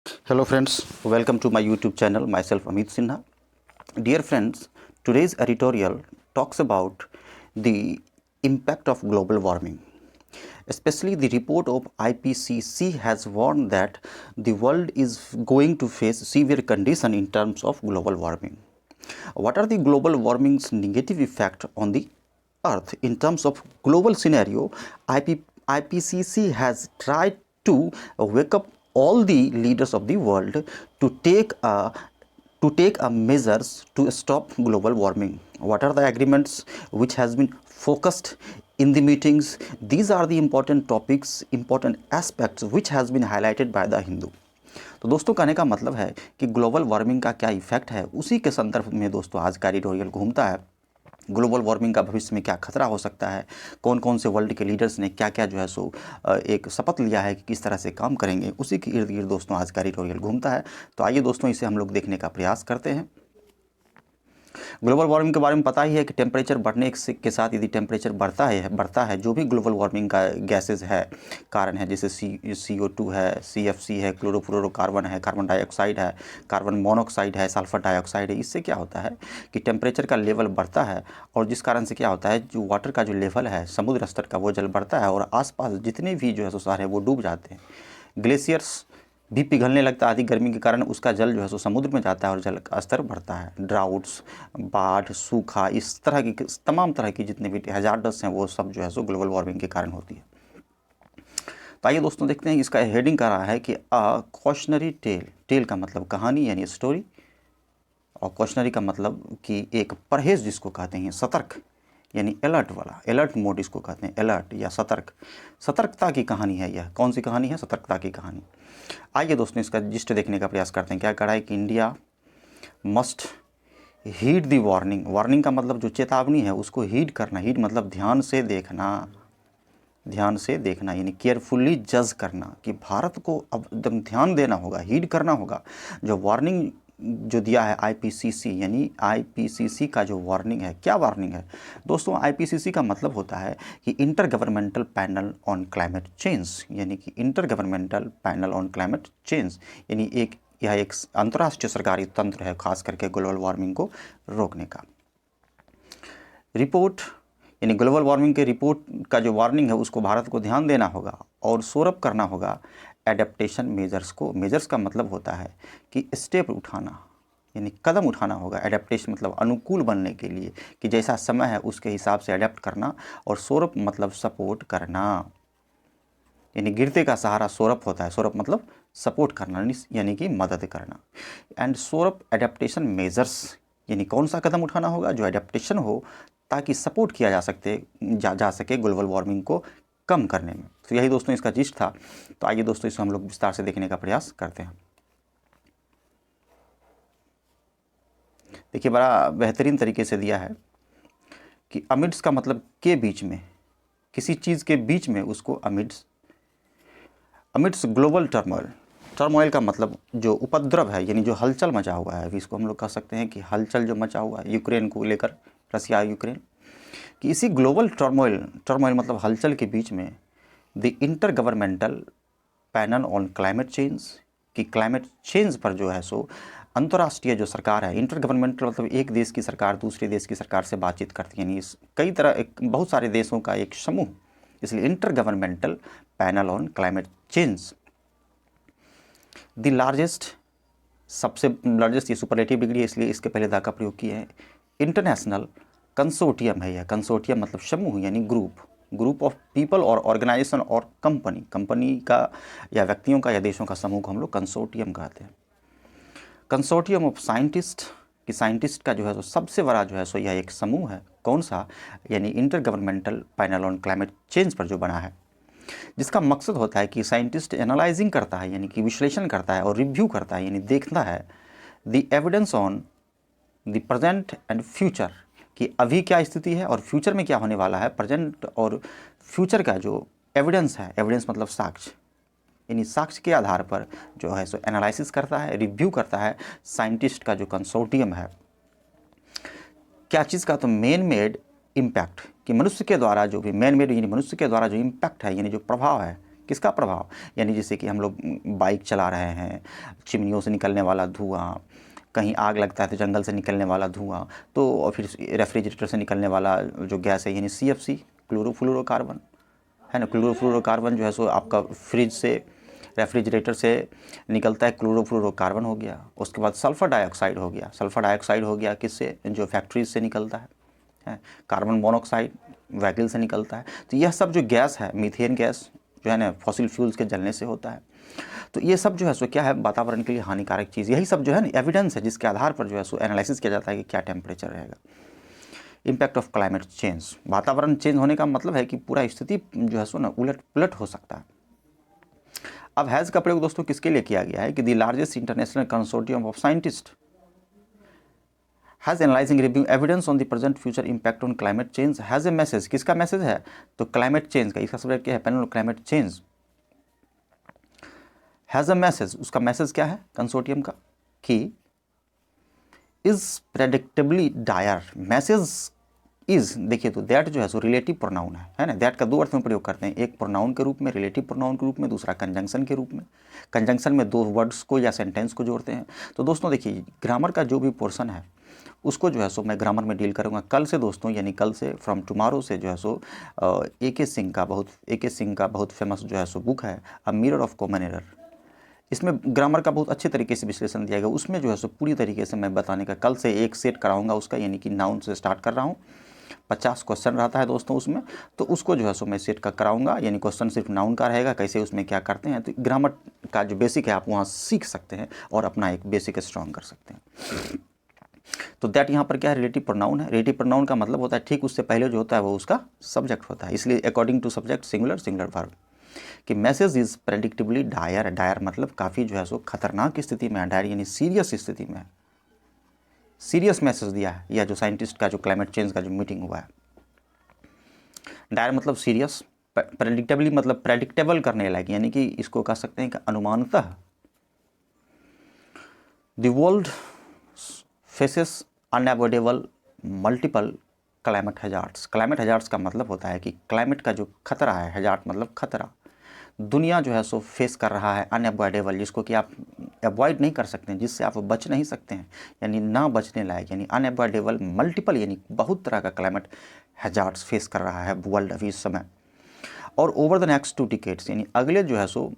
Hello friends, welcome to my YouTube channel, myself Amit Sinha. Dear friends, today's editorial talks about the impact of global warming. Especially the report of IPCC has warned that the world is going to face severe condition in terms of global warming. What are the global warming's negative effect on the earth in terms of global scenario? IPCC has tried to wake up all the leaders of the world to take measures to stop global warming. What are the agreements which has been focused in the meetings? These are the important topics, important aspects which has been highlighted by the Hindu. तो दोस्तों कहने का मतलब है कि global warming का क्या effect है, उसी के संदर्भ में दोस्तों आज का एडिटोरियल घूमता है। ग्लोबल वार्मिंग का भविष्य में क्या खतरा हो सकता है, कौन कौन से वर्ल्ड के लीडर्स ने क्या क्या जो है सो एक शपथ लिया है कि किस तरह से काम करेंगे, उसी के इर्द गिर्द दोस्तों आज का एडिटोरियल घूमता है। तो आइए दोस्तों इसे हम लोग देखने का प्रयास करते हैं। ग्लोबल वार्मिंग के बारे में पता ही है कि टेम्परेचर बढ़ने के साथ यदि टेम्परेचर बढ़ता है जो भी ग्लोबल वार्मिंग का गैसेज है, कारण है, जैसे CO2 है, CFC है, क्लोरोफ्लोरोकार्बन है, कार्बन डाइऑक्साइड है, कार्बन मोनोऑक्साइड है, सल्फर डाइऑक्साइड है। इससे क्या होता है कि टेम्परेचर का लेवल बढ़ता है और जिस कारण से क्या होता है, जो वाटर का जो लेवल है समुद्र स्तर का, वो जल बढ़ता है और आसपास जितने भी जो है सो शहर है वो डूब जाते हैं। ग्लेशियर्स भी पिघलने लगता है अधिक गर्मी के कारण, उसका जल जो है सो समुद्र में जाता है और जल का स्तर बढ़ता है। ड्राउट्स, बाढ़, सूखा, इस तरह की तमाम तरह की जितने भी हैजार्डस हैं वो सब जो है सो ग्लोबल वार्मिंग के कारण होती है। तो आइए दोस्तों देखते हैं, इसका हेडिंग कर रहा है कि अ कॉशनरी टेल। टेल का मतलब कहानी यानी स्टोरी, और कॉशनरी का मतलब कि एक परहेज जिसको कहते हैं, सतर्क यानी अलर्ट वाला, अलर्ट मोड इसको कहते हैं, अलर्ट या सतर्कता की कहानी है। यह कौन सी कहानी है? सतर्कता की कहानी। आइए दोस्तों इसका जिस्ट देखने का प्रयास करते हैं। क्या कहा है कि इंडिया मस्ट हीड दी वार्निंग। वार्निंग का मतलब जो चेतावनी है उसको हीड करना। हीड मतलब ध्यान से देखना, ध्यान से देखना यानी केयरफुली जज करना, कि भारत को अब एकदम ध्यान देना होगा, हीड करना होगा। जो वार्निंग जो दिया है IPCC, यानी IPCC का जो वार्निंग है, क्या वार्निंग है दोस्तों? IPCC का मतलब होता है कि inter governmental panel on climate change, यानी कि inter governmental panel on climate change, यानी यह एक अंतर्राष्ट्रीय सरकारी तंत्र है खास करके ग्लोबल वार्मिंग को रोकने का। रिपोर्ट यानी ग्लोबल वार्मिंग के रिपोर्ट का जो वार्निंग है उसको भारत को ध्यान देना होगा और सोरअप करना होगा एडेप्टेशन मेजर्स को। मेजर्स का मतलब होता है कि स्टेप उठाना, यानी कदम उठाना होगा। एडेप्टेशन मतलब अनुकूल बनने के लिए, कि जैसा समय है उसके हिसाब से अडेप्ट करना, और सोरअप मतलब सपोर्ट करना, यानी गिरते का सहारा सोरअप होता है। सोरअप मतलब सपोर्ट करना यानी कि मदद करना। एंड सोरअप एडेप्टेशन मेजर्स यानी कौन सा कदम उठाना होगा? जो एडेप्टेशन हो, ताकि सपोर्ट किया जा सके ग्लोबल वार्मिंग को कम करने में। तो यही दोस्तों इसका जिस्ट था। तो आइए दोस्तों इसको हम लोग विस्तार से देखने का प्रयास करते हैं। देखिए बड़ा बेहतरीन तरीके से दिया है कि अमिड्स का मतलब के बीच में, किसी चीज़ के बीच में, उसको अमिड्स ग्लोबल टर्मोइल। टर्मोइल का मतलब जो उपद्रव है, यानी जो हलचल मचा हुआ है, अभी इसको हम लोग कह सकते हैं कि हलचल जो मचा हुआ है यूक्रेन को लेकर, रसिया यूक्रेन, कि इसी ग्लोबल टर्मोइल मतलब हलचल के बीच में the inter governmental panel on climate change, कि क्लाइमेट चेंज पर जो है सो अंतर्राष्ट्रीय जो सरकार है, इंटर गवर्नमेंटल मतलब एक देश की सरकार दूसरे देश की सरकार से बातचीत करती है, यानी कई तरह बहुत सारे देशों का एक समूह, इसलिए inter governmental panel on climate change. The largest, सबसे लार्जेस्ट, ये सुपरलेटिव डिग्री है इसलिए इसके पहले दा का प्रयोग किया है। इंटरनेशनल कंसोर्टियम है यह। कंसोर्टियम मतलब समूह यानी ग्रुप ऑफ पीपल और ऑर्गेनाइजेशन और कंपनी का या व्यक्तियों का या देशों का समूह को हम लोग कंसोर्टियम कहते हैं। कंसोर्टियम ऑफ साइंटिस्ट, कि साइंटिस्ट का जो है सो सबसे बड़ा जो है सो यह एक समूह है। कौन सा? यानी inter governmental panel on climate change पर जो बना है, जिसका मकसद होता है कि साइंटिस्ट एनालाइजिंग करता है, यानी कि विश्लेषण करता है और रिव्यू करता है, यानी देखता है the evidence on the present and future, कि अभी क्या स्थिति है और फ्यूचर में क्या होने वाला है। प्रेजेंट और फ्यूचर का जो एविडेंस है, एविडेंस मतलब साक्ष्य, यानी साक्ष्य के आधार पर जो है सो एनालिसिस करता है, रिव्यू करता है साइंटिस्ट का जो कंसोर्टियम है। क्या चीज़ का? तो मैन मेड इम्पैक्ट, कि मनुष्य के द्वारा जो भी मैन मेड यानी मनुष्य के द्वारा जो इम्पैक्ट है, यानी जो प्रभाव है, किसका प्रभाव? यानी जैसे कि हम लोग बाइक चला रहे हैं, चिमनियों से निकलने वाला धुआं, कहीं आग लगता है तो जंगल से निकलने वाला धुआं, तो और फिर रेफ्रिजरेटर से निकलने वाला जो गैस है यानी CFC, क्लोरोफ्लोरोकार्बन, है ना। क्लोरोफ्लोरोकार्बन जो है सो आपका फ्रिज से, रेफ्रिजरेटर से निकलता है, क्लोरोफ्लोरोकार्बन हो गया। उसके बाद सल्फ़र डाइऑक्साइड हो गया। सल्फ़र डाइऑक्साइड हो गया किससे? जो फैक्ट्रीज से निकलता है। कार्बन मोनोऑक्साइड व्हीकल से निकलता है। तो यह सब जो गैस है, मीथेन गैस जो है ना, फॉसिल फ्यूल्स के जलने से होता है। तो ये सब जो है सो क्या है, वातावरण के लिए हानिकारक चीज़। यही सब जो है ना एविडेंस है जिसके आधार पर जो है सो एनालिसिस किया जाता है कि क्या टेम्परेचर रहेगा। इम्पैक्ट ऑफ क्लाइमेट चेंज, वातावरण चेंज होने का मतलब है कि पूरा स्थिति जो है सो ना उलट पुलट हो सकता है। अब हैज़ का प्रयोग दोस्तों किसके लिए किया गया है कि the largest international consortium of scientist has analysing review evidence on the present future impact on climate change has a message. किसका मैसेज है? तो क्लाइमेट चेंज का। इसका सब्जेक्ट क्या है? Panel climate change has a message. उसका message क्या है कंसोर्टियम का? कि is predictably dire. Message is, देखिए तो दैट जो है सो रिलेटिव प्रोनाउन है ना। दैट का दो अर्थ में प्रयोग करते हैं, एक प्रोनाउन के रूप में, रिलेटिव प्रोनाउन के रूप में, दूसरा कंजंक्शन के रूप में। कंजंक्शन में दो वर्ड्स को या सेंटेंस को जोड़ते हैं। तो दोस्तों देखिए, ग्रामर का जो भी पोर्शन है उसको जो है सो मैं ग्रामर में डील करूँगा कल से दोस्तों, यानी कल से, फ्रॉम टुमारो से जो है सो A.K. सिंह का बहुत फेमस जो है सो बुक है a mirror of common error. इसमें ग्रामर का बहुत अच्छे तरीके से विश्लेषण दिया गया। उसमें जो है सो पूरी तरीके से मैं बताने का कल से एक सेट कराऊंगा उसका, यानी कि नाउन से स्टार्ट कर रहा हूँ। 50 क्वेश्चन रहता है दोस्तों उसमें, तो उसको जो है सो मैं सेट का कराऊंगा। यानी क्वेश्चन सिर्फ नाउन का रहेगा, कैसे उसमें क्या करते हैं। तो ग्रामर का जो बेसिक है आप वहाँ सीख सकते हैं और अपना एक बेसिक स्ट्रॉन्ग कर सकते हैं। तो दैट यहाँ पर क्या है? रिलेटिव प्रोनाउन है। रिलेटिव प्रोनाउन का मतलब होता है ठीक उससे पहले जो होता है वो उसका सब्जेक्ट होता है, इसलिए according to subject singular verb. कि message is predictively dire. Dire मतलब काफ़ी जो है सो खतरनाक स्थिति में है। डायर यानी सीरियस स्थिति में है, सीरियस मैसेज दिया है। या जो साइंटिस्ट का जो क्लाइमेट चेंज का जो मीटिंग हुआ है, डायर मतलब सीरियस, प्रेडिक्टेबली मतलब प्रेडिक्टेबल करने लायक, यानी कि इसको कह सकते हैं कि अनुमानतः। The world faces unavoidable multiple climate hazards. Climate hazards का मतलब होता है कि क्लाइमेट का जो खतरा है, हैजार्ड मतलब खतरा, दुनिया जो है सो फेस कर रहा है। अनएवॉइडेबल जिसको कि आप अवॉइड नहीं कर सकते हैं, जिससे आप बच नहीं सकते हैं, यानी ना बचने लायक, यानी अनएवॉइडेबल मल्टीपल, यानी बहुत तरह का क्लाइमेट हैजार्ड्स फेस कर रहा है वर्ल्ड अभी इस समय। और ओवर द नेक्स्ट 2 डिकेड्स, यानी अगले जो है सो,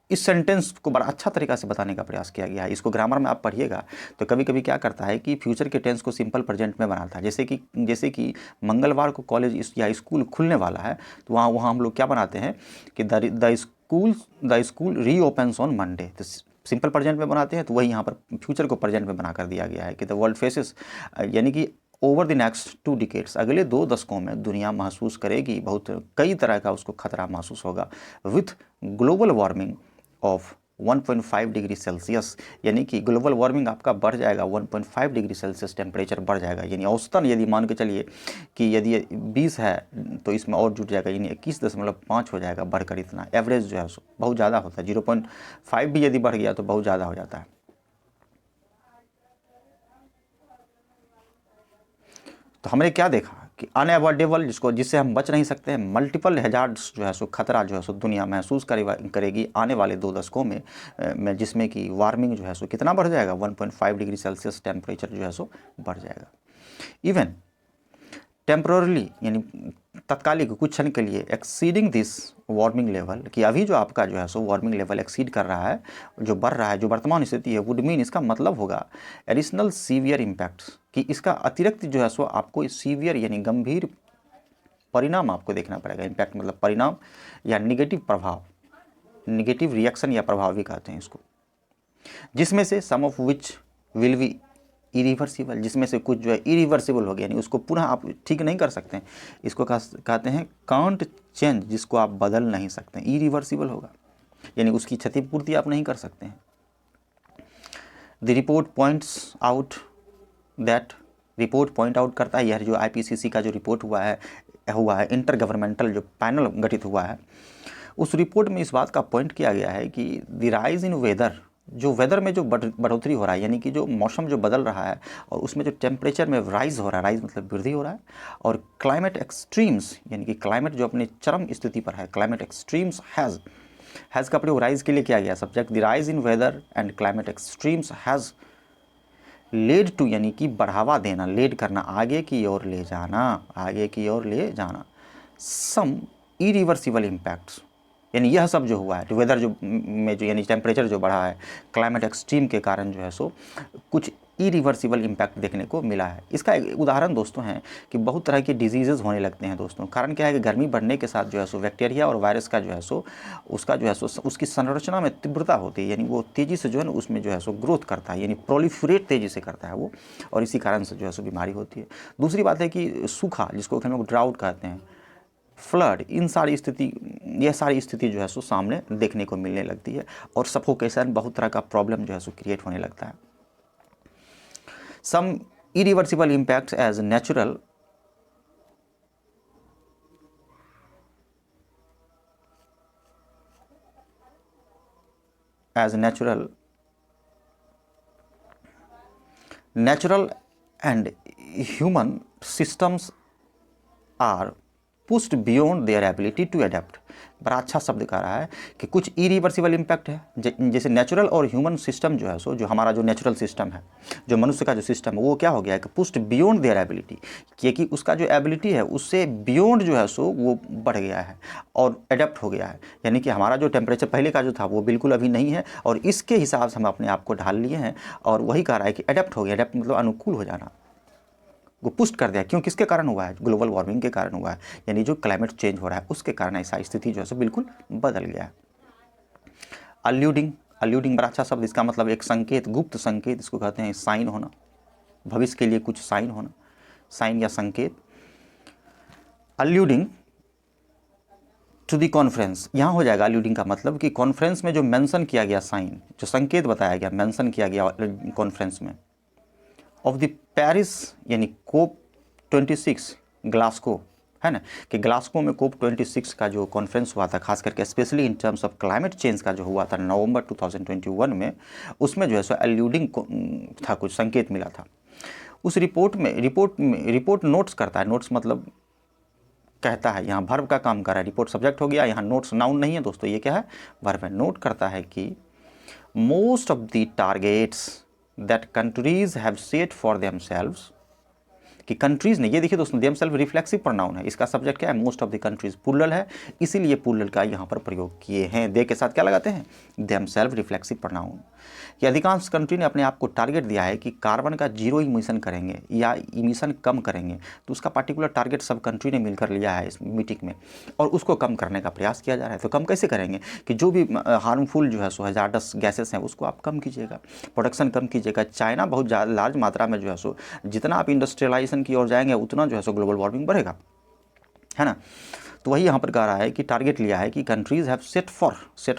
इस सेंटेंस को बड़ा अच्छा तरीका से बताने का प्रयास किया गया है। इसको ग्रामर में आप पढ़िएगा तो कभी कभी क्या करता है कि फ्यूचर के टेंस को सिंपल प्रेजेंट में बनाता है। जैसे कि मंगलवार को कॉलेज या स्कूल खुलने वाला है, तो वहाँ हम लोग क्या बनाते हैं कि द स्कूल रीओपन्स ऑन मंडे। तो सिंपल प्रेजेंट में बनाते हैं, तो वही यहाँ पर फ्यूचर को प्रेजेंट में बना कर दिया गया है कि द वर्ल्ड फेसेस, यानी कि ओवर द नेक्स्ट 2 डिकेड्स, अगले 2 दशकों में दुनिया महसूस करेगी, बहुत कई तरह का उसको खतरा महसूस होगा with global warming of 1.5 degree Celsius. यानी कि ग्लोबल वार्मिंग आपका बढ़ जाएगा, 1.5 डिग्री सेल्सियस टेम्परेचर बढ़ जाएगा। यानी औसतन यदि मान के चलिए कि यदि 20 है तो इसमें और जुट जाएगा, यानी 21.5 हो जाएगा बढ़कर। इतना एवरेज जो है बहुत ज़्यादा होता है। 0.5 भी यदि बढ़ गया तो बहुत ज़्यादा हो जाता है। तो हमने क्या देखा कि अनएवॉइडेबल जिससे हम बच नहीं सकते हैं, मल्टीपल हैजार्ड्स जो है सो खतरा जो है सो दुनिया महसूस करेगी आने वाले 2 दशकों में जिसमें कि वार्मिंग जो है सो कितना बढ़ जाएगा, 1.5 डिग्री सेल्सियस टेम्परेचर जो है सो बढ़ जाएगा। इवन टेम्पररली, यानी तत्कालिक कुछ क्षण के लिए, एक्सीडिंग दिस वार्मिंग लेवल, कि अभी जो आपका जो है सो वार्मिंग लेवल एक्सीड कर रहा है, जो बढ़ रहा है, जो वर्तमान स्थिति है, वुड मीन, इसका मतलब होगा एडिशनल सीवियर इम्पैक्ट्स, कि इसका अतिरिक्त जो है सो आपको सीवियर यानी गंभीर परिणाम आपको देखना पड़ेगा। इम्पैक्ट मतलब परिणाम या निगेटिव प्रभाव, निगेटिव रिएक्शन या प्रभाव भी कहते हैं इसको, जिसमें से some of which will be irreversible, जिसमें से कुछ जो है इरिवर्सिबल हो गया, यानी उसको पुनः आप ठीक नहीं कर सकते हैं। इसको कहते हैं कांट चेंज, जिसको आप बदल नहीं सकते हैं, इरिवर्सिबल होगा, यानी उसकी क्षतिपूर्ति आप नहीं कर सकते हैं। द रिपोर्ट पॉइंट्स आउट करता है, यह जो IPCC का जो रिपोर्ट हुआ है इंटर गवर्नमेंटल जो पैनल गठित हुआ है, उस रिपोर्ट में इस बात का पॉइंट किया गया है कि द राइज इन वेदर, जो वेदर में जो बढ़ोतरी हो रहा है, यानी कि जो मौसम जो बदल रहा है और उसमें जो टेम्परेचर में राइज हो रहा है, राइज मतलब वृद्धि हो रहा है, और क्लाइमेट एक्सट्रीम्स यानी कि क्लाइमेट जो अपने चरम स्थिति पर है, क्लाइमेट एक्सट्रीम्स हैज़ का प्रयोग राइज के लिए किया गया। Subject the rise in weather and climate extremes has led to यानी कि बढ़ावा देना, लेड करना, आगे की ओर ले जाना, आगे की ओर ले जाना, सम इरिवर्सिबल इम्पैक्ट्स, यानी यह सब जो हुआ है, जो वेदर जो में जो यानी टेम्परेचर जो बढ़ा है क्लाइमेट एक्सट्रीम के कारण जो है सो कुछ इरिवर्सिबल इम्पैक्ट देखने को मिला है। इसका एक उदाहरण दोस्तों है कि बहुत तरह के डिजीज़ेज़ होने लगते हैं दोस्तों। कारण क्या है कि गर्मी बढ़ने के साथ जो है सो बैक्टीरिया और वायरस का जो है सो उसका जो है सो उसकी संरचना में तीव्रता होती है, यानी वो तेज़ी से जो है ना उसमें जो है सो ग्रोथ करता है, यानी प्रोलिफरेट तेज़ी से करता है वो, और इसी कारण से जो है सो बीमारी होती है। दूसरी बात है कि सूखा, जिसको हम लोग ड्राउट कहते हैं, फ्लड, इन सारी स्थिति, यह सारी स्थिति जो है सो सामने देखने को मिलने लगती है, और सफोकेशन, बहुत तरह का प्रॉब्लम जो है सो क्रिएट होने लगता है। Some irreversible impacts as natural and human systems are pushed beyond their ability to adapt। बड़ा अच्छा शब्द कह रहा है कि कुछ इरिवर्सिबल इम्पैक्ट है, जैसे नेचुरल और ह्यूमन सिस्टम जो है सो, जो हमारा जो नेचुरल सिस्टम है, जो मनुष्य का जो सिस्टम है, वो क्या हो गया है कि पुस्ट बियॉन्ड देयर एबिलिटी, क्योंकि उसका जो एबिलिटी है उससे बियॉन्ड जो है सो वो बढ़ गया है और एडेप्ट हो गया है। यानी कि हमारा जो टेम्परेचर पहले का जो था वो बिल्कुल अभी नहीं है, और इसके हिसाब से हम अपने आप को ढाल लिए हैं, और वही कह रहा है कि एडेप्ट हो गया। एडेप्ट मतलब अनुकूल हो जाना, वो पुष्ट कर दिया। क्यों, किसके कारण हुआ है? ग्लोबल वार्मिंग के कारण हुआ है, यानी जो क्लाइमेट चेंज हो रहा है उसके कारण ऐसा स्थिति जो है सो बिल्कुल बदल गया है। अल्यूडिंग बड़ा अच्छा शब्द, इसका मतलब एक संकेत, गुप्त संकेत, इसको कहते हैं साइन होना, भविष्य के लिए कुछ साइन होना, साइन या संकेत। अल्यूडिंग टू दी कॉन्फ्रेंस, यहाँ हो जाएगा अल्यूडिंग का मतलब कि कॉन्फ्रेंस में जो मेंशन किया गया साइन, जो संकेत बताया गया, मेंशन किया गया कॉन्फ्रेंस में, ऑफ द पेरिस यानी कोप 26 ग्लासगो, है ना, कि ग्लासगो में कोप 26 का जो कॉन्फ्रेंस हुआ था, खास करके specially in terms of climate change का जो हुआ था नवंबर 2021 में, उसमें जो है सो एल्यूडिंग था, कुछ संकेत मिला था। उस रिपोर्ट नोट्स करता है, नोट्स मतलब कहता है, यहाँ वर्ब का काम कर रहा है, रिपोर्ट सब्जेक्ट हो गया, यहाँ नोट्स नाउन नहीं है दोस्तों, ये क्या है, वर्ब है। नोट करता है कि most of the targets that countries have set for themselves, कि कंट्रीज़ ने, ये देखिए दोस्तों देमसेल्फ रिफ्लेक्सिव प्रोनाउन है, इसका सब्जेक्ट क्या है, most of the countries, plural है, इसीलिए प्लूरल का यहाँ पर प्रयोग किए हैं। दे के साथ क्या लगाते हैं, देमसेल्फ रिफ्लेक्सिव प्रोनाउन। कि अधिकांश कंट्री ने अपने आप को टारगेट दिया है कि कार्बन का जीरो इमिशन करेंगे या इमिशन कम करेंगे, तो उसका पार्टिकुलर टारगेट सब कंट्री ने मिलकर लिया है इस मीटिंग में, और उसको कम करने का प्रयास किया जा रहा है। तो कम कैसे करेंगे कि जो भी हार्मफुल जो है सो हजार्डस गैसेस हैं उसको आप कम कीजिएगा, प्रोडक्शन कम कीजिएगा। चाइना बहुत ज़्यादा लार्ज मात्रा में जो है सो, जितना आप इंडस्ट्रियलाइजेशन की ओर जाएंगे उतना जो है सो ग्लोबल वार्मिंग बढ़ेगा, है ना। तो वही यहाँ पर कह रहा है कि टारगेट लिया है कि कंट्रीज़ हैव सेट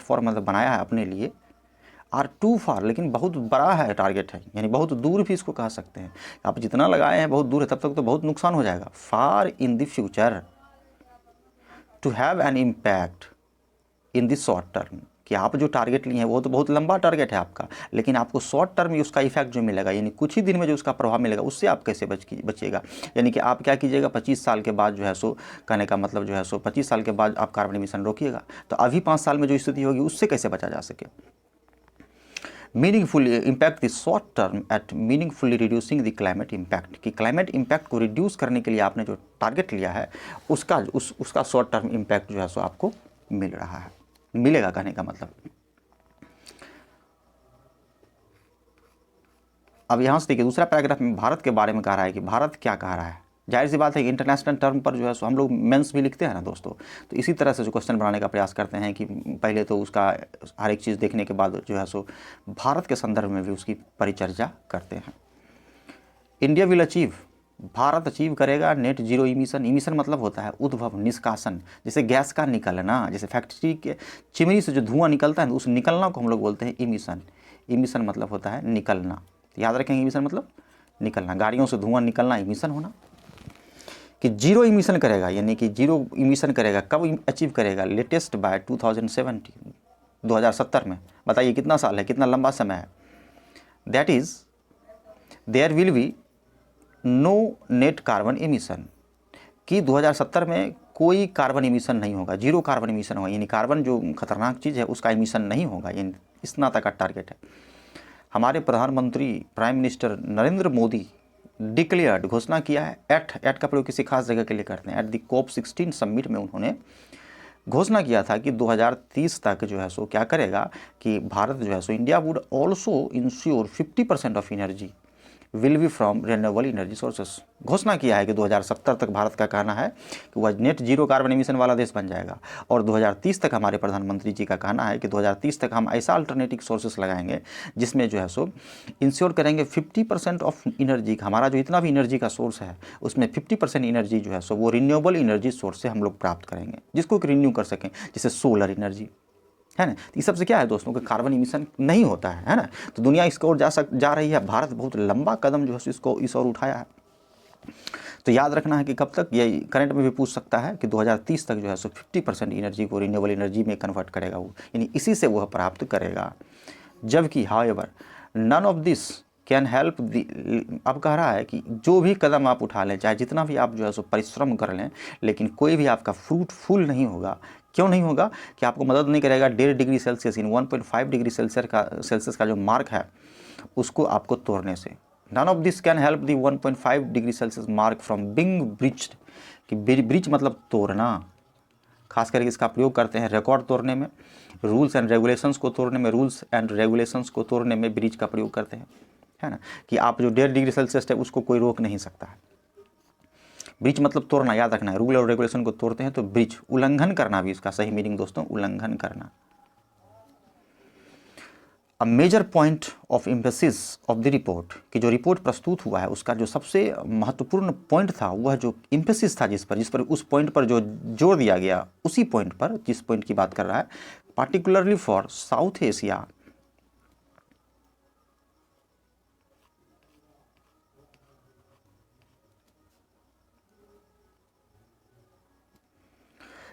फॉर मतलब बनाया है अपने लिए, आर टू फार, लेकिन बहुत बड़ा है टारगेट है, यानी बहुत दूर भी इसको कह सकते हैं। आप जितना लगाए हैं बहुत दूर है, तब तक तो बहुत नुकसान हो जाएगा। Far in the future to have an impact in the short term, कि आप जो टारगेट लिए हैं वो तो बहुत लंबा टारगेट है आपका, लेकिन आपको शॉर्ट टर्म में उसका इफेक्ट जो मिलेगा, यानी कुछ ही दिन में जो उसका प्रभाव मिलेगा, उससे आप कैसे बचिएगा। यानी कि आप क्या कीजिएगा, 25 साल के बाद जो है सो, कहने का मतलब जो है सो 25 साल के बाद आप कार्बन एमिशन रोकिएगा, तो अभी 5 साल में जो स्थिति होगी उससे कैसे बचा जा सके। Meaningfully impact the short term at meaningfully reducing the climate impact, कि क्लाइमेट इम्पैक्ट को रिड्यूस करने के लिए आपने जो टारगेट लिया है उसका शॉर्ट टर्म इम्पैक्ट जो है सो आपको मिल रहा है, मिलेगा, कहने का मतलब। अब यहाँ से देखिए दूसरा पैराग्राफ में भारत के बारे में कह रहा है कि भारत क्या कह रहा है। जाहिर सी बात है कि इंटरनेशनल टर्म पर जो है सो हम लोग मेंस भी लिखते हैं ना दोस्तों, तो इसी तरह से जो क्वेश्चन बनाने का प्रयास करते हैं कि पहले तो उसका हर एक चीज़ देखने के बाद जो है सो भारत के संदर्भ में भी उसकी परिचर्चा करते हैं। India will achieve, Bharat achieve करेगा नेट जीरो इमिशन। इमिशन मतलब होता है उद्भव, निष्कासन, जैसे गैस का निकलना, जैसे फैक्ट्री के चिमनी से जो धुआं निकलता है उस निकलना को हम लोग बोलते हैं इमिशन। इमिशन मतलब होता है निकलना, याद रखेंगे, इमिशन मतलब निकलना, गाड़ियों से धुआं निकलना इमिशन होना। कि जीरो इमिशन करेगा, यानी कि जीरो इमिशन करेगा, कब अचीव करेगा, लेटेस्ट बाय 2070, 2070 में, बताइए कितना साल है, कितना लंबा समय है। That is there will be no net carbon emission, कि 2070 में कोई कार्बन इमिशन नहीं होगा, जीरो कार्बन इमिशन होगा, यानी कार्बन जो खतरनाक चीज़ है उसका इमिशन नहीं होगा, यानी इस नाता का टारगेट है। हमारे प्रधानमंत्री prime minister Narendra Modi declared, घोषणा किया है, एट का प्रयोग किसी खास जगह के लिए करते हैं, एट द COP16 समिट में उन्होंने घोषणा किया था कि 2030 तक जो है सो क्या करेगा कि भारत जो है so India would also ensure 50% of energy will be from renewable energy sources. घोषणा किया है कि 2070 तक भारत का कहना है कि वह नेट जीरो कार्बन एमिशन वाला देश बन जाएगा, और 2030 तक हमारे प्रधानमंत्री जी का कहना है कि 2030 तक हम ऐसा अल्टरनेटिव सोर्सेस लगाएंगे जिसमें जो है सो इंश्योर करेंगे 50% ऑफ एनर्जी, हमारा जो इतना भी एनर्जी का सोर्स है उसमें 50% एनर्जी जो है सो वो रिन्यूएबल एनर्जी सोर्स से हम लोग प्राप्त करेंगे, जिसको रिन्यू कर सकें, जैसे सोलर एनर्जी, है ना। तो इस सबसे क्या है दोस्तों कि कार्बन इमिशन नहीं होता है ना। तो दुनिया इसको ओर जा रही है, भारत बहुत लंबा कदम जो है इसको इस ओर उठाया है। तो याद रखना है कि कब तक, ये करंट में भी पूछ सकता है कि 2030 तक जो है सो 50% एनर्जी को रिन्यूएबल एनर्जी में कन्वर्ट करेगा वो, यानी इसी से वह प्राप्त करेगा। जबकि however none of this can help the, अब कह रहा है कि जो भी कदम आप उठा लें, चाहे जितना भी आप जो है सो परिश्रम कर लें, लेकिन कोई भी आपका फ्रूटफुल नहीं होगा। क्यों नहीं होगा? कि आपको मदद नहीं करेगा 1.5 degree Celsius in 1.5 degree Celsius का जो मार्क है उसको आपको तोड़ने से। None of this can help the 1.5 degree Celsius mark from being breached, कि ब्रिच मतलब तोड़ना, खास करके इसका प्रयोग करते हैं रिकॉर्ड तोड़ने में, रूल्स एंड रेगुलेशंस को तोड़ने में, रूल्स एंड रेगुलेशंस को तोड़ने में ब्रिज का प्रयोग करते हैं, है ना। कि आप जो 1.5 डिग्री सेल्सियस है उसको कोई रोक नहीं सकता है। ब्रिज मतलब तोड़ना, याद रखना है, रूल और रेगुलेशन को तोड़ते हैं तो ब्रिज, उल्लंघन करना भी इसका सही मीनिंग दोस्तों, उल्लंघन करना। A major point of emphasis of the report, कि जो रिपोर्ट प्रस्तुत हुआ है उसका जो सबसे महत्वपूर्ण पॉइंट था, वह जो एम्फेसिस था जिस पर उस पॉइंट पर जो जोर दिया गया, उसी पॉइंट पर, जिस पॉइंट की बात कर रहा है, particularly for south Asia,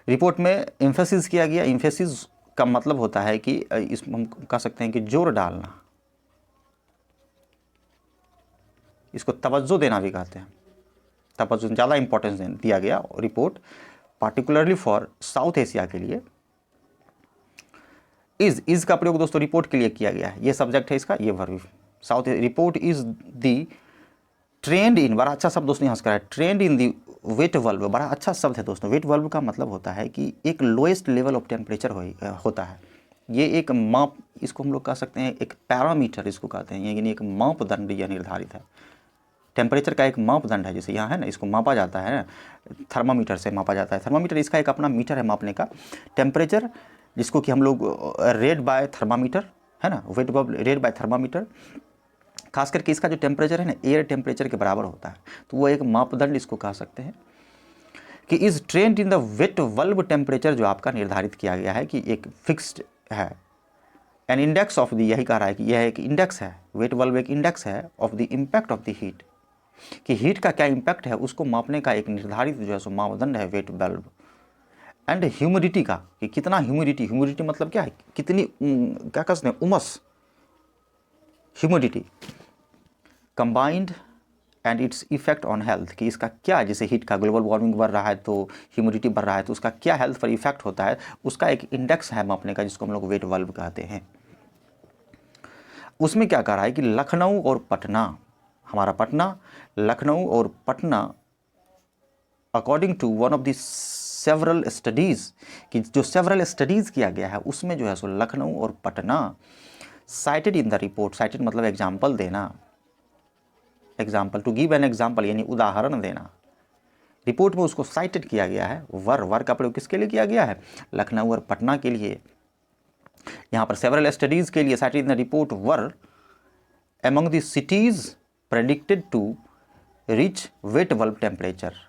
report में एम्फेसिस किया गया। एम्फेसिस का मतलब होता है कि इस हम कह सकते हैं कि जोर डालना, इसको तवज्जो देना भी कहते हैं, तवज्जो, ज़्यादा इंपॉर्टेंस दिया गया। Report particularly for south Asia के लिए, इज का प्रयोग दोस्तों रिपोर्ट के लिए किया गया है, ये सब्जेक्ट है इसका, ये verb. South report is the trend in, बड़ा अच्छा शब्द दोस्तों यहाँ से करा है, trend in the wet world, बड़ा अच्छा शब्द है दोस्तों। वेट वल्व का मतलब होता है कि एक लोएस्ट लेवल ऑफ टेम्परेचर होता है, ये एक माप, इसको हम लोग कह सकते हैं एक पैरामीटर इसको कहते हैं, यानी एक मापदंड यह निर्धारित है। टेम्परेचर का एक मापदंड है, जैसे यहाँ है ना, इसको मापा जाता है, थर्मामीटर से मापा जाता है। थर्मामीटर इसका एक अपना मीटर है मापने का, टेम्परेचर जिसको कि हम लोग रेड बाय थर्मामीटर, है ना, wet bulb read by thermometer, खास करके इसका जो टेम्परेचर है ना एयर टेम्परेचर के बराबर होता है, तो वो एक मापदंड इसको कह सकते हैं। कि is trend in the wet bulb temperature, जो आपका निर्धारित किया गया है कि एक फिक्स्ड है, एन इंडेक्स ऑफ द, यही कह रहा है कि यह एक इंडेक्स है, वेट वल्ब एक इंडेक्स है of the impact of the heat, कि हीट का क्या इम्पैक्ट है उसको मापने का एक निर्धारित जो है सो मापदंड है वेट बल्ब। एंड ह्यूमिडिटी का, कि कितना ह्यूमिडिटी मतलब क्या है, कितनी क्या कहते हैं, उमस, humidity combined and its effect on health, कि इसका क्या, जैसे हीट का, ग्लोबल वार्मिंग बढ़ रहा है तो ह्यूमिडिटी बढ़ रहा है तो उसका क्या हेल्थ पर इफेक्ट होता है, उसका एक इंडेक्स है मापने का, जिसको हम लोग वेट वल्ब कहते हैं। उसमें क्या कह रहा है कि लखनऊ और पटना, हमारा पटना, लखनऊ और Patna, according to one of the several studies, कि जो सेवरल स्टडीज़ किया गया है उसमें जो है सो लखनऊ और Patna cited in the report, cited मतलब एग्जाम्पल देना, example, to give an example यानी उदाहरण देना, रिपोर्ट में उसको साइटेड किया गया है। वर का प्रयोग किसके लिए किया गया है, लखनऊ और पटना के लिए। यहाँ पर सेवरल स्टडीज़ के लिए cited in the report were among the cities predicted to reach wet bulb temperature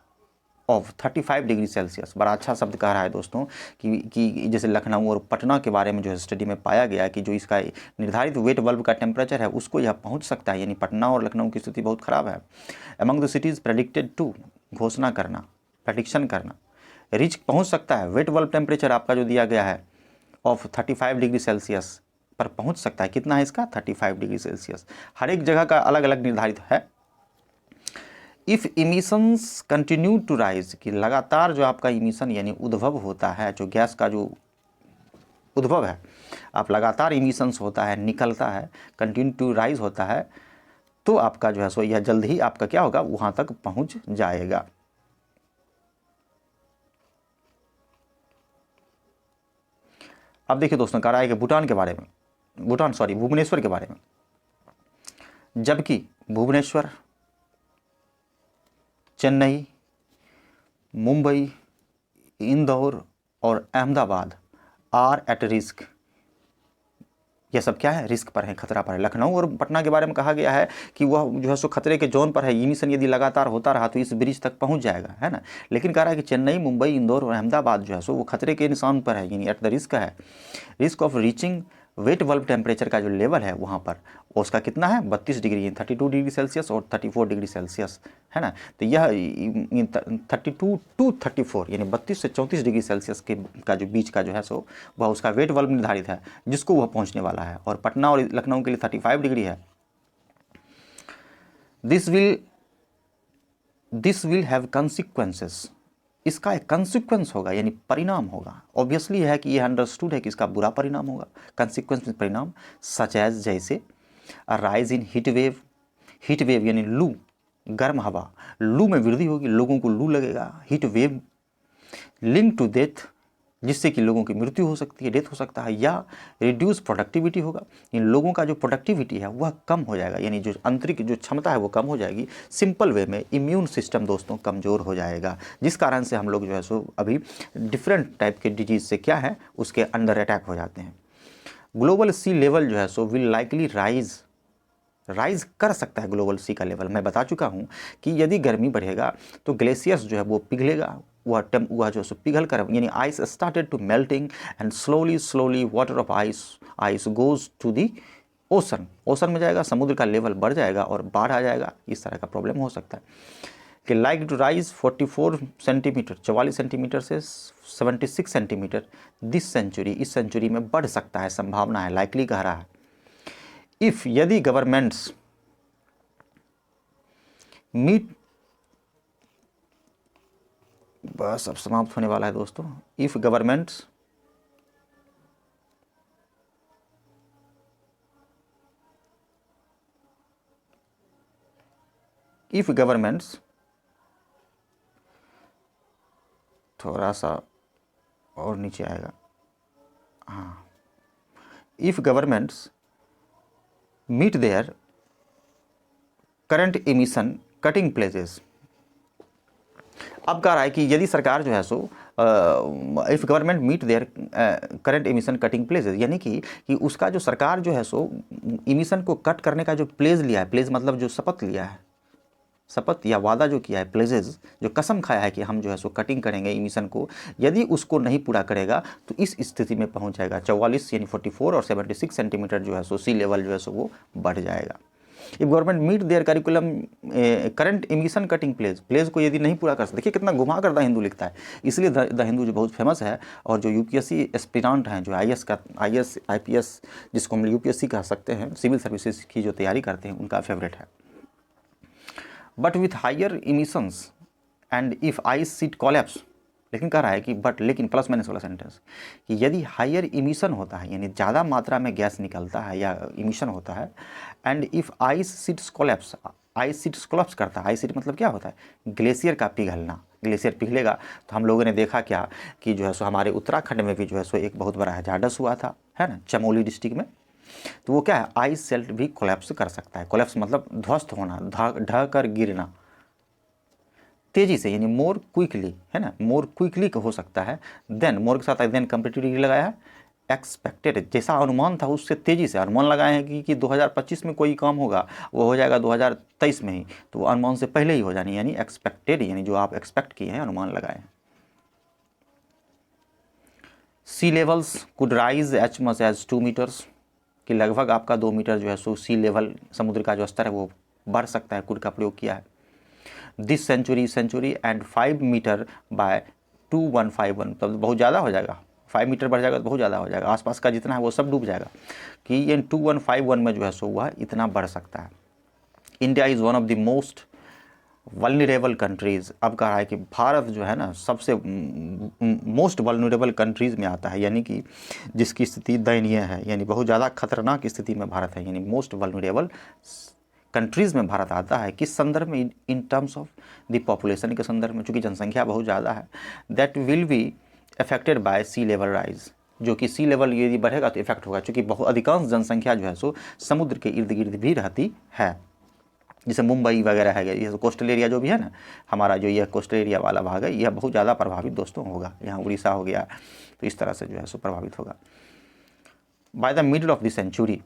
of 35 degree Celsius. बड़ा अच्छा शब्द कह रहा है दोस्तों कि जैसे लखनऊ और पटना के बारे में जो है स्टडी में पाया गया कि जो इसका निर्धारित वेट बल्ब का टेम्परेचर है उसको यह पहुंच सकता है, यानी पटना और लखनऊ की स्थिति बहुत ख़राब है। Among the cities predicted to, घोषणा करना, प्रेडिक्शन करना, रिच पहुँच सकता है वेट बल्ब टेम्परेचर आपका जो दिया गया है ऑफ 35 डिग्री सेल्सियस पर पहुंच सकता है। कितना है इसका? 35 डिग्री सेल्सियस। हर एक जगह का अलग अलग निर्धारित है। If emissions continue to rise, कि लगातार जो आपका इमिशन यानी उद्भव होता है, जो गैस का जो उद्भव है, आप लगातार इमिशंस होता है, निकलता है, कंटिन्यू टू राइज होता है, तो आपका जो है सो यह जल्द ही आपका क्या होगा, वहाँ तक पहुँच जाएगा। अब देखिए दोस्तों, कह रहा है कि भूटान के बारे में, भुवनेश्वर के बारे में, जबकि भुवनेश्वर, चेन्नई, मुंबई, इंदौर और अहमदाबाद आर एट रिस्क, यह सब क्या है? रिस्क पर है, खतरा पर है। लखनऊ और पटना के बारे में कहा गया है कि वह जो है सो खतरे के जोन पर है, इमिशन यदि लगातार होता रहा तो इस ब्रिज तक पहुंच जाएगा, है ना। लेकिन कह रहा है कि चेन्नई, मुंबई, इंदौर और अहमदाबाद जो है सो वो खतरे के निशान पर है, यानी एट द रिस्क है। Risk of reaching wait bulb temperature का जो लेवल है वहाँ पर, उसका कितना है? 32 डिग्री, 32 डिग्री सेल्सियस और 34 डिग्री सेल्सियस, है ना। तो यह 32 टू 34 यानी 32 से 34 डिग्री सेल्सियस के का जो बीच का जो है सो वह उसका वेट बल्ब निर्धारित है, जिसको वह पहुँचने वाला है। और पटना और लखनऊ के लिए 35 डिग्री है। दिस विल हैव कंसिक्वेंसेस, इसका एक कंसिक्वेंस होगा यानी परिणाम होगा। ऑब्वियसली है कि ये अंडरस्टूड है कि इसका बुरा परिणाम होगा। कंसिक्वेंस में परिणाम, सच एज जैसे राइज इन हीट वेव यानी लू, गर्म हवा, लू में वृद्धि होगी, लोगों को लू लगेगा। Heat wave link to death, जिससे कि लोगों की मृत्यु हो सकती है, डेथ हो सकता है। या रिड्यूस प्रोडक्टिविटी होगा, इन लोगों का जो प्रोडक्टिविटी है वह कम हो जाएगा, यानी जो आंतरिक जो क्षमता है वो कम हो जाएगी। सिंपल वे में इम्यून सिस्टम दोस्तों कमज़ोर हो जाएगा, जिस कारण से हम लोग जो है सो अभी डिफरेंट टाइप के डिजीज़ से क्या है उसके अंडर अटैक हो जाते हैं। ग्लोबल सी लेवल जो है सो विल लाइकली राइज कर सकता है ग्लोबल सी का लेवल। मैं बता चुका हूँ कि यदि गर्मी बढ़ेगा तो ग्लेशियर्स जो है वो पिघलेगा, वह जो पिघल कर यानी ice started to melting and slowly water of ice goes to the ocean में जाएगा, समुद्र का लेवल बढ़ जाएगा और बाढ़ आ जाएगा। इस तरह का प्रॉब्लम हो सकता है कि like to rise 44 centimetre, 44 centimetre से 76 सेंटीमीटर दिस सेंचुरी, इस सेंचुरी में बढ़ सकता है, संभावना है, लाइकली कह रहा है। इफ यदि गवर्नमेंट्स मीट, बस अब समाप्त होने वाला है दोस्तों। इफ गवर्नमेंट्स थोड़ा सा और नीचे आएगा, हाँ, if governments meet their current emission cutting places. अब कह रहा है कि यदि सरकार जो है सो if government meet their current emission cutting places, यानी कि उसका जो सरकार जो है सो इमिशन को कट करने का जो प्लेज लिया है, प्लेज मतलब जो शपथ लिया है, शपथ या वादा जो किया है, प्लेजेस जो कसम खाया है कि हम जो है सो कटिंग करेंगे इमिशन को, यदि उसको नहीं पूरा करेगा तो इस स्थिति में पहुंच जाएगा। 44 यानी 44 और 76 सेंटीमीटर जो है सो सी लेवल जो है सो वो बढ़ जाएगा। If government meet their curriculum current emission cutting pledge को यदि नहीं पूरा कर सकते, देखिए कितना घुमा कर द हिंदू लिखता है, इसलिए द हिंदू जो बहुत फेमस है। और जो यूपीएससी एस्पिरेंट हैं, जो आईएएस आईपीएस जिसको हम यूपीएससी कह सकते हैं, सिविल सर्विसेज की जो तैयारी करते हैं, उनका फेवरेट है। But with higher emissions and if ice sheet collapse, लेकिन कह रहा है कि लेकिन प्लस माइनस वाला सेंटेंस, कि यदि हायर इमिशन होता है यानी ज़्यादा मात्रा में गैस निकलता है या इमिशन होता है, and if ice seats collapse, ice seats collapse करता है, आइस सीट मतलब क्या होता है? ग्लेशियर का पिघलना, ग्लेशियर पिघलेगा तो हम लोगों ने देखा क्या कि जो है सो हमारे उत्तराखंड में भी जो है सो एक बहुत बड़ा हजार्डस हुआ था, है ना, चमोली डिस्ट्रिक्ट में। तो वो क्या है, आइस शेल्ट भी कोलैप्स कर सकता है। कोलैप्स मतलब ध्वस्त होना, ढह कर गिरना तेजी से, यानी मोर क्विकली, है ना, मोर क्विकली हो सकता है। देन मोर के साथ देन कंपेटिटिव डिग्री लगाया है, एक्सपेक्टेड जैसा अनुमान था उससे तेजी से अनुमान लगाए हैं कि 2025 में कोई काम होगा वो हो जाएगा 2023 में ही, तो वो अनुमान से पहले ही हो जानी, यानी एक्सपेक्टेड, यानी जो आप एक्सपेक्ट किए हैं, अनुमान लगाए हैं। Sea levels could rise as much as 2 metres, कि लगभग आपका 2 मीटर जो है सो सी लेवल, समुद्र का जो स्तर है वो बढ़ सकता है, कुड का प्रयोग किया है। This century and 5 metre by 2151, तब बहुत ज़्यादा हो जाएगा, 5 मीटर बढ़ जाएगा तो बहुत ज़्यादा हो जाएगा, आसपास का जितना है वो सब डूब जाएगा। कि ये 2151 में जो है सो हुआ इतना बढ़ सकता है। India is one of the most vulnerable countries. अब कहा है कि भारत जो है ना सबसे मोस्ट वल्नरेबल कंट्रीज़ में आता है, यानी कि जिसकी स्थिति दयनीय है, यानी बहुत ज़्यादा खतरनाक स्थिति में भारत है, यानी मोस्ट वल्नरेबल कंट्रीज़ में भारत आता है। किस संदर्भ में? In terms of the population के संदर्भ में, चूँकि जनसंख्या बहुत ज़्यादा है। That will be affected by sea level rise, जो कि सी लेवल यदि बढ़ेगा तो इफेक्ट होगा, चूँकि बहुत अधिकांश जनसंख्या जो है सो समुद्र के इर्द गिर्द भी रहती है। जैसे मुंबई वगैरह है, ये कोस्टल एरिया जो भी है ना हमारा, जो यह कोस्टल एरिया वाला भाग है, यह बहुत ज़्यादा प्रभावित दोस्तों होगा। यहाँ उड़ीसा हो गया, तो इस तरह से जो है सो प्रभावित होगा। By the middle of the century,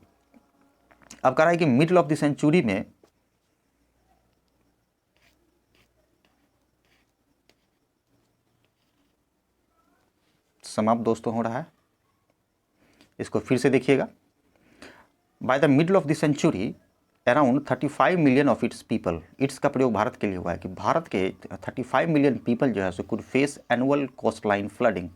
अब कह रहा है कि मिडल ऑफ द सेंचुरी में समाप्त दोस्तों हो रहा है, इसको फिर से देखिएगा। By the middle of the century around 35 million of its people, its का प्रयोग भारत के लिए हुआ है कि भारत के 35 मिलियन पीपल जो है सो could face annual coast line flooding.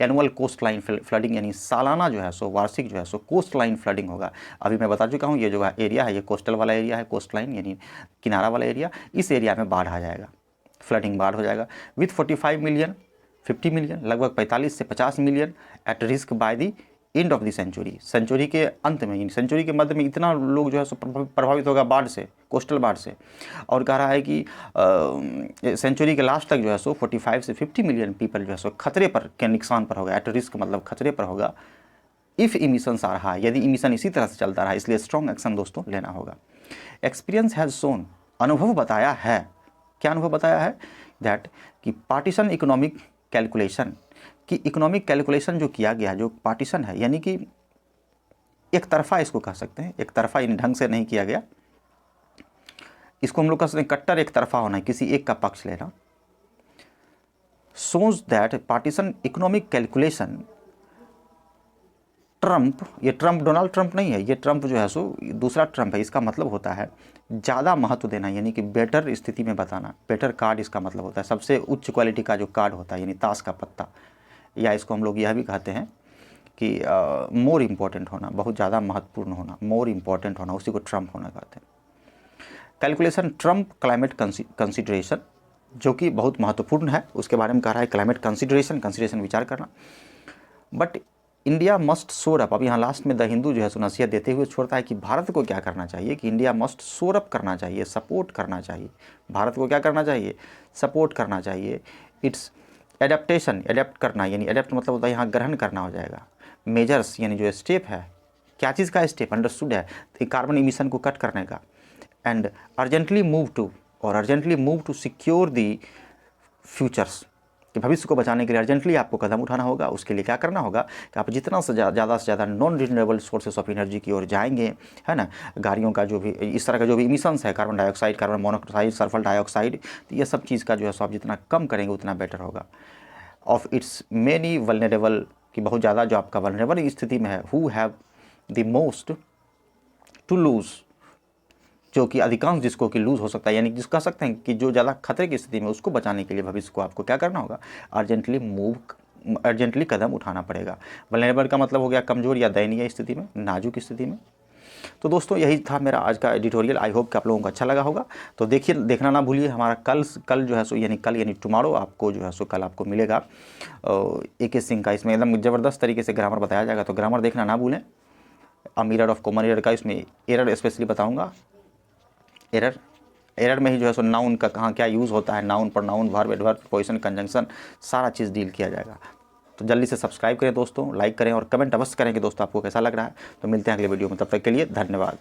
Annual coast line flooding यानी सालाना जो है सो वार्षिक जो है सो कोस्ट लाइन फ्लडिंग होगा। अभी मैं बता चुका हूँ, ये जो एरिया है ये कोस्टल वाला एरिया है, कोस्ट लाइन यानी किनारा वाला एरिया, इस एरिया में बाढ़ आ जाएगा, फ्लडिंग बाढ़ हो जाएगा। विथ 45 मिलियन 50 मिलियन, लगभग 45 से 50 million at risk by the end of the century, century के अंत में, सेंचुरी के मध्य में इतना लोग जो है सो प्रभावित होगा बाढ़ से, कोस्टल बाढ़ से। और कह रहा है कि सेंचुरी के लास्ट तक जो है सो 45 से 50 मिलियन पीपल जो है सो खतरे पर के नुकसान पर होगा, एट रिस्क मतलब खतरे पर होगा। इफ़ इमिशंस आ रहा है, यदि इमिशन इसी तरह से चलता रहा, इसलिए स्ट्रॉन्ग एक्शन दोस्तों लेना होगा। एक्सपीरियंस हैज़ शोन, अनुभव बताया है, क्या अनुभव बताया है? दैट कि पार्टीशन इकोनॉमिक कैलकुलेशन, कि इकोनॉमिक कैलकुलेशन जो किया गया, जो पार्टीशन है, यानी कि एक तरफा इसको कह सकते हैं, एक तरफा इन ढंग से नहीं किया गया, इसको हम लोग कह सकते हैं कट्टर एक तरफा होना, किसी एक का पक्ष लेना। Shows that partition economic calculation, Trump, ये ट्रंप डोनाल्ड ट्रंप नहीं है, ये ट्रंप जो है सो दूसरा ट्रंप है। इसका मतलब होता है ज़्यादा महत्व देना, यानी कि बेटर स्थिति में बताना। बेटर कार्ड इसका मतलब होता है सबसे उच्च क्वालिटी का जो कार्ड होता है, यानी ताश का पत्ता, या इसको हम लोग यह भी कहते हैं कि मोर इम्पोर्टेंट होना, बहुत ज़्यादा महत्वपूर्ण होना, मोर इम्पोर्टेंट होना, उसी को ट्रंप होना कहते हैं। कैलकुलेशन ट्रंप क्लाइमेट कंसिडरेशन, जो कि बहुत महत्वपूर्ण है, उसके बारे में कह रहा है क्लाइमेट कंसिडरेशन विचार करना। बट इंडिया मस्ट सोर अप, अब यहाँ लास्ट में द हिंदू जो है सो नसीहत देते हुए छोड़ता है कि भारत को क्या करना चाहिए, कि इंडिया मस्ट सोर अप करना चाहिए, सपोर्ट करना चाहिए। भारत को क्या करना चाहिए? सपोर्ट करना चाहिए। इट्स एडेप्टेशन, एडेप्ट करना, यानी एडेप्ट मतलब होता है यहाँ ग्रहण करना हो जाएगा। मेजर्स यानी जो स्टेप है, क्या चीज़ का स्टेप अंडरस्टूड है, तो कार्बन इमिशन को कट करने का। एंड अर्जेंटली मूव टू, और urgently move to secure the futures, कि भविष्य को बचाने के लिए अर्जेंटली आपको कदम उठाना होगा। उसके लिए क्या करना होगा कि आप जितना से ज़्यादा non renewable sources of energy की ओर जाएंगे, है ना। गाड़ियों का जो भी इस तरह का जो भी इमिशंस है, carbon dioxide, carbon monoxide, sulphur dioxide, तो ये सब चीज़ का जो है सो आप जितना कम करेंगे उतना बेटर होगा। ऑफ इट्स मेनी वल्नरेबल, कि बहुत ज़्यादा जो आपका वल्नरेबल स्थिति में है, who have the most to lose, जो कि अधिकांश जिसको कि लूज़ हो सकता है, यानी जिस कह सकते हैं कि जो ज़्यादा खतरे की स्थिति में, उसको बचाने के लिए भविष्य को आपको क्या करना होगा? अर्जेंटली कदम उठाना पड़ेगा। वल्नरेबल का मतलब हो गया कमज़ोर या दयनीय स्थिति में, नाजुक स्थिति में। तो दोस्तों यही था मेरा आज का एडिटोरियल। आई होप कि आप लोगों को अच्छा लगा होगा। तो देखिए, देखना ना भूलिए हमारा कल जो है सो, यानी कल यानी टुमारो आपको जो है सो कल आपको मिलेगा AK सिंह का। इसमें एकदम ज़बरदस्त तरीके से ग्रामर बताया जाएगा, तो ग्रामर देखना ना भूलें। मिरर ऑफ कॉमन एरर का, इसमें एरर स्पेशली बताऊँगा। एरर में ही जो है सो नाउन का कहाँ क्या यूज़ होता है, noun, pronoun, verb, adverb, preposition, conjunction, सारा चीज़ डील किया जाएगा। तो जल्दी से सब्सक्राइब करें दोस्तों, लाइक करें और कमेंट अवश्य करें कि दोस्तों आपको कैसा लग रहा है। तो मिलते हैं अगले वीडियो में, तब तक के लिए धन्यवाद।